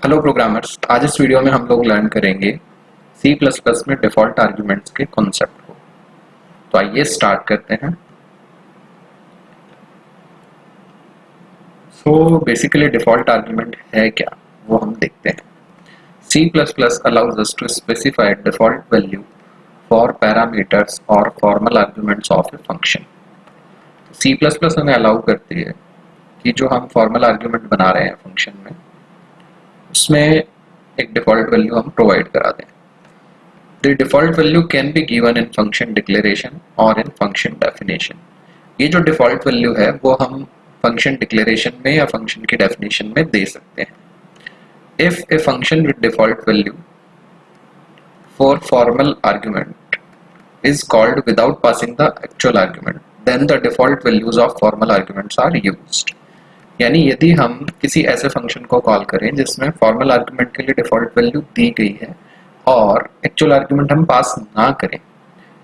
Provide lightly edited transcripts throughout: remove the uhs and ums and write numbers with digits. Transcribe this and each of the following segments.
Hello programmers, आज इस video में हम लोग लर्न करेंगे C++ में डिफ़ॉल्ट आर्ग्यूमेंट्स के कॉन्सेप्ट को। तो आइए स्टार्ट करते हैं। सो बेसिकली डिफ़ॉल्ट आर्ग्यूमेंट है क्या, वो हम देखते हैं। C++ allows us to specify default value for parameters or formal arguments of a function। C++ हमें अलाउ करती है कि जो हम फॉर्मल आर्ग्यूमेंट बना रहे हैं फंक्शन में, उसमें एक डिफ़ॉल्ट वैल्यू हम प्रोवाइड करा दें। The default value can be given in function declaration or in function definition। ये जो default value है वो हम function declaration में या function की definition में दे सकते हैं। If a function with default value for formal argument is called without passing the actual argument, then the default values of formal arguments are used। यानी यदि हम किसी ऐसे फंक्शन को कॉल करें जिसमें फॉर्मल आर्ग्यूमेंट के लिए डिफ़ॉल्ट वैल्यू दी गई है और एक्चुअल आर्ग्यूमेंट हम पास ना करें,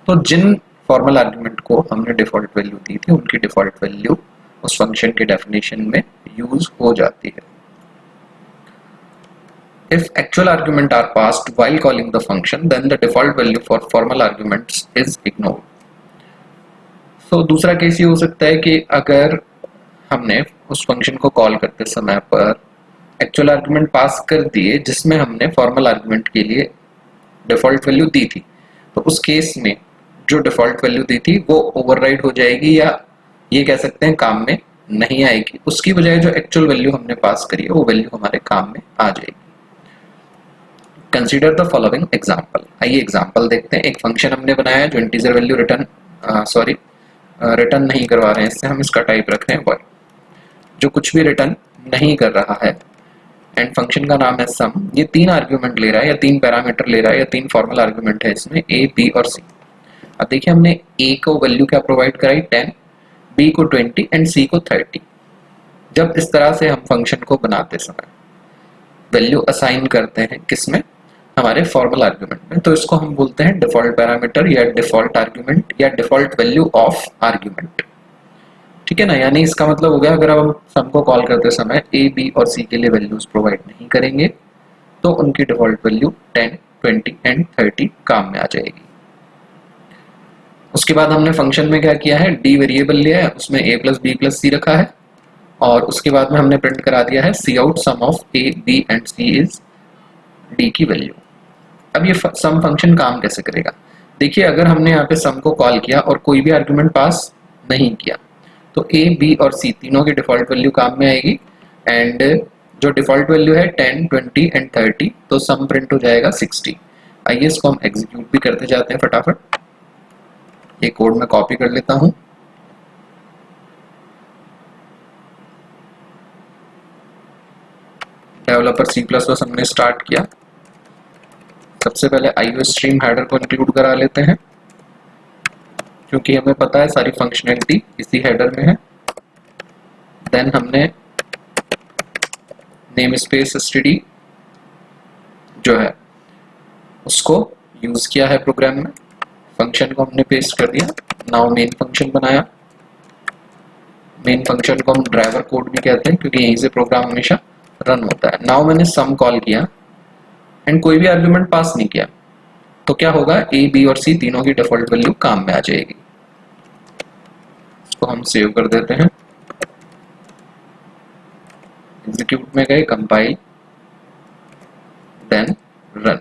तो जिन फॉर्मल आर्ग्यूमेंट को हमने डिफ़ॉल्ट वैल्यू दी थी उनकी डिफ़ॉल्ट वैल्यू उस फंक्शन के डेफिनेशन में यूज हो जाती है। If actual argument are passed while calling the function, then the default value for formal arguments is ignored। So दूसरा केस ये हो सकता है कि अगर हमने उस फंक्शन को कॉल करते समय पर एक्चुअल आर्गुमेंट पास कर दिए जिसमें हमने फॉर्मल आर्गुमेंट के लिए डिफ़ॉल्ट वैल्यू दी थी, तो उस केस में जो डिफ़ॉल्ट वैल्यू दी थी वो ओवरराइड हो जाएगी, या ये कह सकते हैं काम में नहीं आएगी। उसकी बजाय जो एक्चुअल वैल्यू हमने पास करी है वो वैल्यू हमारे काम में आ जाएगी। Consider the following example. आइए एग्जाम्पल देखते हैं। एक फंक्शन हमने बनाया जो इंटीजर वैल्यू रिटर्न नहीं करवा रहे हैं, इससे हम इसका टाइप रख रहे हैं void, जो कुछ भी रिटर्न नहीं कर रहा है, एंड फंक्शन का नाम है सम। ये तीन आर्ग्यूमेंट ले रहा है या तीन पैरामीटर ले रहा है या तीन फॉर्मल आर्ग्यूमेंट है इसमें, a, b और c। अब देखिए हमने a को वैल्यू क्या प्रोवाइड कराई 10, b को 20 एंड c को 30। जब इस तरह से हम फंक्शन को बनाते समय वैल्यू असाइन करते हैं किसमें, हमारे फॉर्मल आर्ग्यूमेंट में, तो इसको हम बोलते हैं डिफॉल्ट पैरामीटर या डिफॉल्ट आर्ग्यूमेंट या डिफॉल्ट वैल्यू ऑफ आर्ग्यूमेंट। ठीक है ना। यानी इसका मतलब हो गया, अगर हम सम को कॉल करते समय a, b और c के लिए वैल्यूज प्रोवाइड नहीं करेंगे तो उनकी डिफॉल्ट वैल्यू 10, 20 एंड 30 काम में आ जाएगी। उसके बाद हमने फंक्शन में क्या किया है, d वेरिएबल लिया है, उसमें a प्लस बी प्लस सी रखा है, और उसके बाद में हमने प्रिंट करा दिया है cout sum of a, b and c is d की वैल्यू। अब ये सम फंक्शन काम कैसे करेगा, देखिए अगर हमने यहाँ पे सम को कॉल किया और कोई भी आर्गुमेंट पास नहीं किया तो a, b और c तीनों की डिफॉल्ट वैल्यू काम में आएगी, एंड जो डिफॉल्ट वैल्यू है 10, 20 एंड 30, तो सम प्रिंट हो जाएगा 60। आइए इसको हम एग्जीक्यूट भी करते जाते हैं फटाफट। ये कोड में कॉपी कर लेता हूँ। डेवलपर C++ हमने स्टार्ट किया। सबसे पहले IO स्ट्रीम हेडर को इंक्लूड करा लेते हैं, क्योंकि हमें पता है सारी फंक्शनैलिटी इसी हेडर में है। देन हमने नेम स्पेस std जो है उसको यूज किया है प्रोग्राम में, फंक्शन को हमने पेस्ट कर दिया। नाउ मेन फंक्शन बनाया। मेन फंक्शन को हम ड्राइवर कोड भी कहते हैं क्योंकि यहीं से प्रोग्राम हमेशा रन होता है। नाउ मैंने सम कॉल किया एंड कोई भी आर्गुमेंट पास नहीं किया, तो क्या होगा, a, b और c तीनों की डिफॉल्ट वैल्यू काम में आ जाएगी। इसको हम सेव कर देते हैं, एग्जीक्यूट में गए, compile, then run.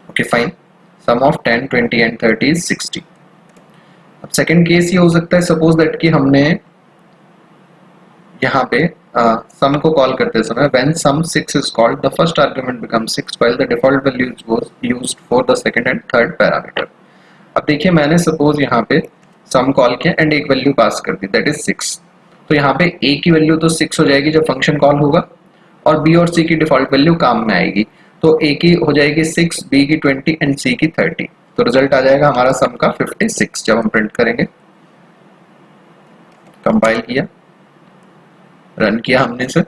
Okay fine, sum of 10, 20 and 30 is 60। अब सेकंड केस ये हो सकता है, सपोज दैट कि हमने यहाँ पे सम को कॉल करते समय when sum 6 is called the first argument becomes 6 while the default value was used for the second and third parameter. अब देखिए मैंने सपोज यहाँ पे सम कॉल किया एंड एक वैल्यू पास कर दी दैट इज 6, तो यहाँ पे a की वैल्यू तो 6 हो जाएगी जब फंक्शन कॉल होगा, और b और c की डिफॉल्ट वैल्यू काम में आएगी, तो a की हो जाएगी 6, b की 20 एंड c की 30, तो रिजल्ट आ जाएगा हमारा सम का 56 जब हम प्रिंट करेंगे। कंपाइल किया, रन किया हमने से,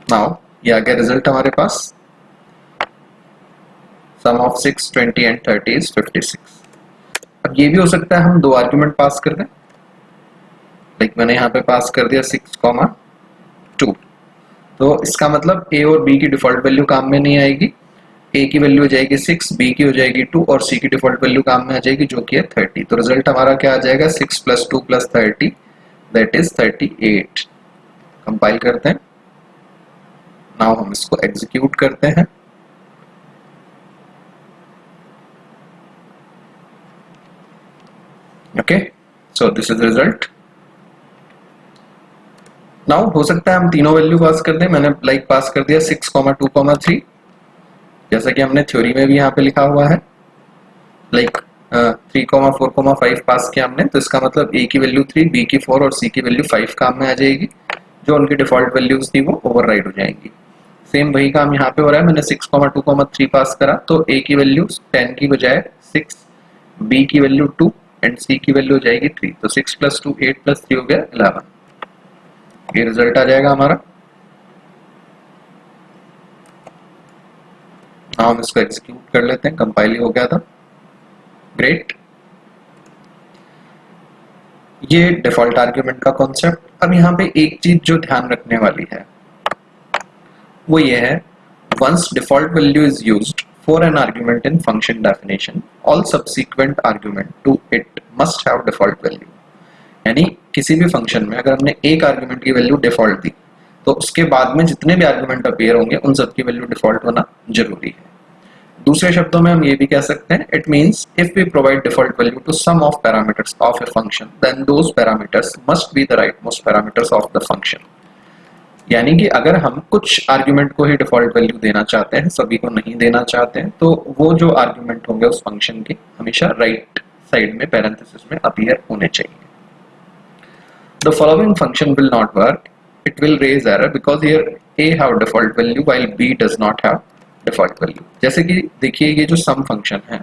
नाउ ये आ गया रिजल्ट हमारे पास। सम ऑफ 6, 20 एंड 30 इज 56। अब ये भी हो सकता है हम दो आर्ग्यूमेंट पास कर दें, लाइक मैंने यहाँ पे पास कर दिया 6,2। तो इसका मतलब ए और बी की डिफॉल्ट वैल्यू काम में नहीं आएगी। ए की वैल्यू हो जाएगी 6, बी की हो जाएगी 2 और सी की डिफॉल्ट वैल्यू काम में आ जाएगी जो कि है 30। तो रिजल्ट हमारा क्या आ जाएगा, 6 + 2 + 30 दैट इज 38। कंपाइल करते हैं, नाउ हम इसको एग्जीक्यूट करते हैं। Okay, so this is result. Now हो सकता है हम तीनों वैल्यू पास कर दें। मैंने लाइक पास कर दिया 6, 2, 3, जैसा कि हमने थ्योरी में भी यहाँ पे लिखा हुआ है। लाइक 3, 4, 5 पास किया हमने, तो इसका मतलब ए की वैल्यू 3, बी की 4 और सी की वैल्यू 5 काम में आ जाएगी। जो उनकी डिफॉल्ट वैल्यूज थी वो ओवरराइड हो जाएंगी। सेम वही काम यहाँ पे हो रहा है। मैंने 6, 2, 3 पास करा तो ए की वैल्यू 10 की बजाय 6, बी की वैल्यू 2 एंड सी की वैल्यू हो जाएगी 3। तो 6 + 2 8 + 3 हो गया 11। ये रिजल्ट आ जाएगा हमारा। हम इसको एग्जीक्यूट कर लेते हैं, कंपाइल ही हो गया था। ग्रेट, ये डिफॉल्ट आर्ग्यूमेंट का कॉन्सेप्ट। अब यहाँ पे एक चीज जो ध्यान रखने वाली है वो ये है, once default value is used for an argument in function definition, all subsequent argument to it must have default value. यानी किसी भी फंक्शन में अगर हमने एक आर्ग्यूमेंट की वैल्यू डिफॉल्ट दी तो उसके बाद में जितने भी आर्ग्यूमेंट अपीयर होंगे उन सब की वैल्यू डिफॉल्ट होना जरूरी है। दूसरे शब्दों में हम ये भी कह सकते हैं, it means if we provide default value to some of parameters of a function then those parameters must be the rightmost parameters of the function. यानी कि अगर हम कुछ आर्ग्यूमेंट को ही डिफॉल्ट वैल्यू देना चाहते हैं, सभी को नहीं देना चाहते हैं, तो वो जो आर्ग्यूमेंट होंगे उस फंक्शन के हमेशा राइट साइड में पैरेंथेसिस में अपीयर होने चाहिए। The following function will not work. It will raise error because here a have default value while b does not have default value. जैसे कि देखिए ये जो sum function है,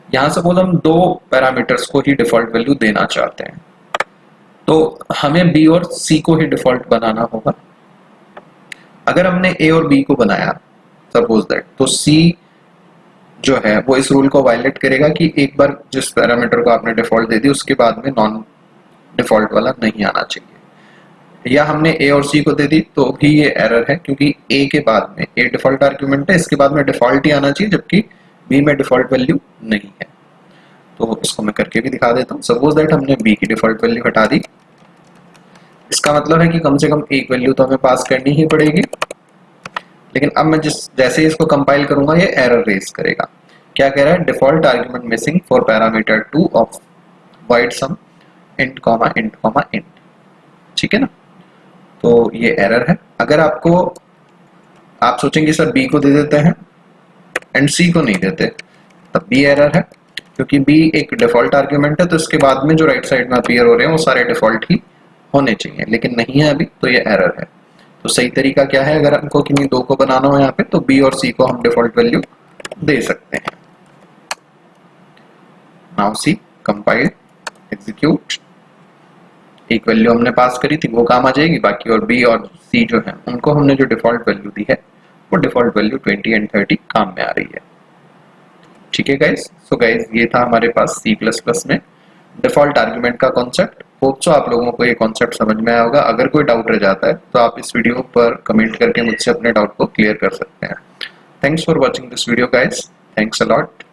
यहाँ सपोज हम दो पैरामीटर्स को ही डिफॉल्ट वैल्यू देना चाहते हैं, तो हमें b और c को ही डिफॉल्ट बनाना होगा। अगर हमने a और b को बनाया सपोज दैट, तो c जो है वो इस रूल को वायलेट करेगा कि एक बार जिस पैरामीटर को आपने डिफॉल्ट दे दी उसके बाद में नॉन डिफॉल्ट वाला नहीं आना चाहिए। या हमने a और c को दे दी तो भी ये एरर है, क्योंकि a के बाद में a डिफॉल्ट आर्ग्यूमेंट है, इसके बाद में डिफॉल्ट ही आना चाहिए, जबकि b में डिफॉल्ट वैल्यू नहीं है। तो इसको मैं करके भी दिखा देता हूँ। सपोज दैट हमने b की डिफॉल्ट वैल्यू हटा दी, इसका मतलब है कि कम से कम एक वैल्यू तो हमें पास करनी ही पड़ेगी। लेकिन अब मैं जैसे इसको कंपाइल करूंगा ये एरर रेज करेगा। क्या कह रहा है, default argument missing for parameter 2 of void sum int, int। ठीक है ना, तो ये एरर है। अगर आपको आप सोचेंगे सर b को दे देते हैं एंड c को नहीं देते, तब भी एरर है, क्योंकि b एक डिफॉल्ट आर्ग्यूमेंट है, तो इसके बाद में जो राइट साइड में अपीयर हो रहे हैं वो सारे डिफॉल्ट ही होने चाहिए, लेकिन नहीं है अभी, तो ये एरर है। तो सही तरीका क्या है, अगर हमको किन्हीं दो को बनाना हो यहाँ पे, तो b और c को हम डिफॉल्ट वैल्यू दे सकते हैं। Now see, compile, execute. एक वैल्यू हमने पास करी थी वो काम आ जाएगी, बाकी और b और c जो है उनको हमने जो डिफॉल्ट वैल्यू दी है वो डिफॉल्ट वैल्यू 20 एंड 30 काम में आ रही है। ठीक है गाइस, सो गाइस ये था हमारे पास C++ में डिफॉल्ट आर्ग्यूमेंट का कॉन्सेप्ट। होप सो आप लोगों को ये कॉन्सेप्ट समझ में आया होगा। अगर कोई डाउट रह जाता है तो आप इस वीडियो पर कमेंट करके मुझसे अपने डाउट को क्लियर कर सकते हैं। Thanks for watching this video guys, thanks a lot.